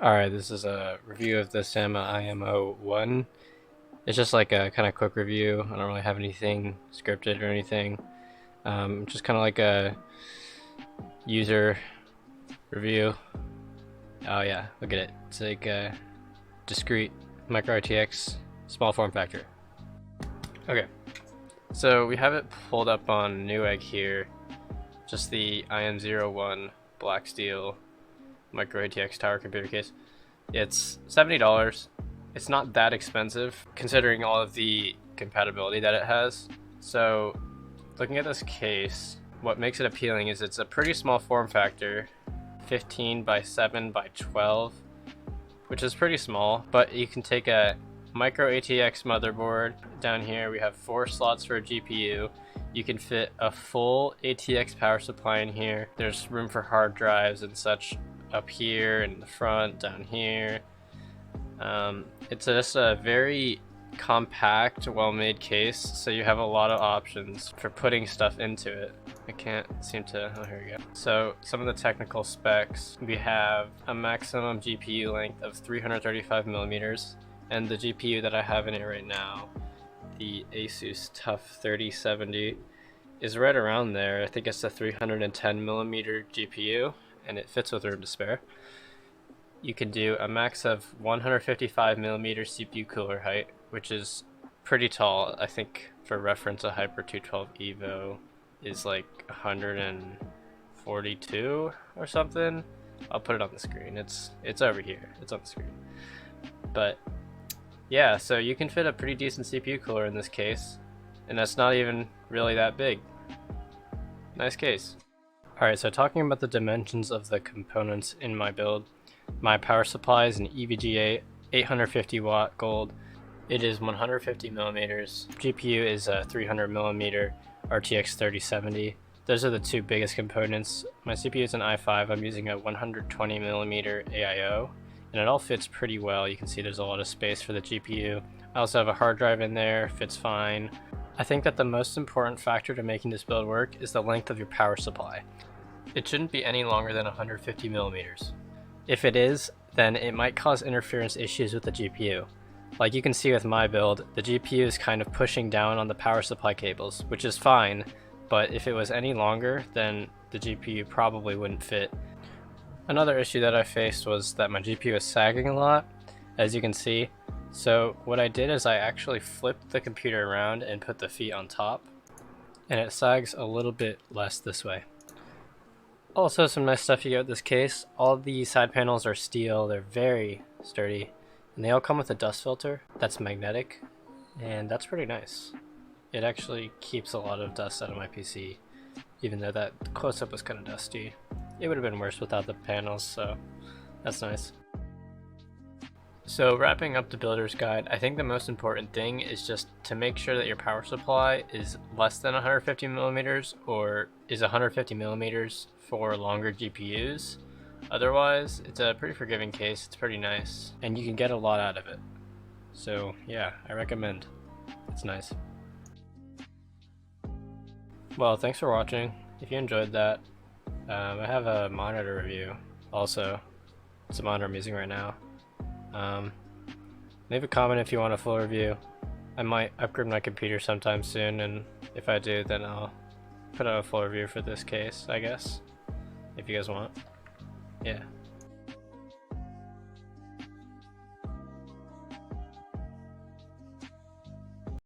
Alright, this is a review of the SAMA IM01. It's just like a kind of quick review. I don't really have anything scripted or anything. Just kind of like a user review. Oh yeah, look at it. It's like a discrete micro RTX small form factor. Okay, so we have it pulled up on Newegg here. Just the IM01 black steel micro ATX tower computer case. It's $70. It's not that expensive considering all of the compatibility that it has. So looking at this case, what makes it appealing is it's a pretty small form factor, 15 by 7 by 12, which is pretty small, but you can take a micro ATX motherboard. Down here we have 4 slots for a GPU. You can fit a full ATX power supply in here. There's room for hard drives and such up here in the front, down here. It's just a very compact, well-made case, so you have a lot of options for putting stuff into it. I can't seem to, oh here we go. So some of the technical specs, we have a maximum GPU length of 335 millimeters, and the GPU that I have in it right now, the Asus TUF 3070, is right around there. I think it's a 310 millimeter GPU, and it fits with room to spare. You can do a max of 155 millimeter CPU cooler height, which is pretty tall. I think for reference, a Hyper 212 Evo is like 142 or something. I'll put it on the screen. It's over here. It's on the screen. But yeah, so you can fit a pretty decent CPU cooler in this case, and that's not even really that big. Nice case. Alright, so talking about the dimensions of the components in my build, my power supply is an EVGA 850 watt gold. It is 150 millimeters. GPU is a 300 millimeter RTX 3070. Those are the two biggest components. My CPU is an i5. I'm using a 120 millimeter AIO, and it all fits pretty well. You can see there's a lot of space for the GPU. I also have a hard drive in there, fits fine. I think that the most important factor to making this build work is the length of your power supply. It shouldn't be any longer than 150 millimeters. If it is, then it might cause interference issues with the GPU. Like you can see with my build, the GPU is kind of pushing down on the power supply cables, which is fine, but if it was any longer, then the GPU probably wouldn't fit. Another issue that I faced was that my GPU is sagging a lot, as you can see. So what I did is I actually flipped the computer around and put the feet on top, and it sags a little bit less this way. Also, some nice stuff you get with this case. All the side panels are steel, they're very sturdy, and they all come with a dust filter that's magnetic, and that's pretty nice. It actually keeps a lot of dust out of my PC, even though that close-up was kind of dusty. It would have been worse without the panels, so that's nice. So wrapping up the builder's guide, I think the most important thing is just to make sure that your power supply is less than 150 millimeters or is 150 millimeters for longer GPUs. Otherwise, it's a pretty forgiving case. It's pretty nice, and you can get a lot out of it. So yeah, I recommend. It's nice. Well, thanks for watching. If you enjoyed that, I have a monitor review also. It's the monitor I'm using right now. Leave a comment if you want a full review. I might upgrade my computer sometime soon, and if I do, then I'll put out a full review for this case, I guess, if you guys want. Yeah.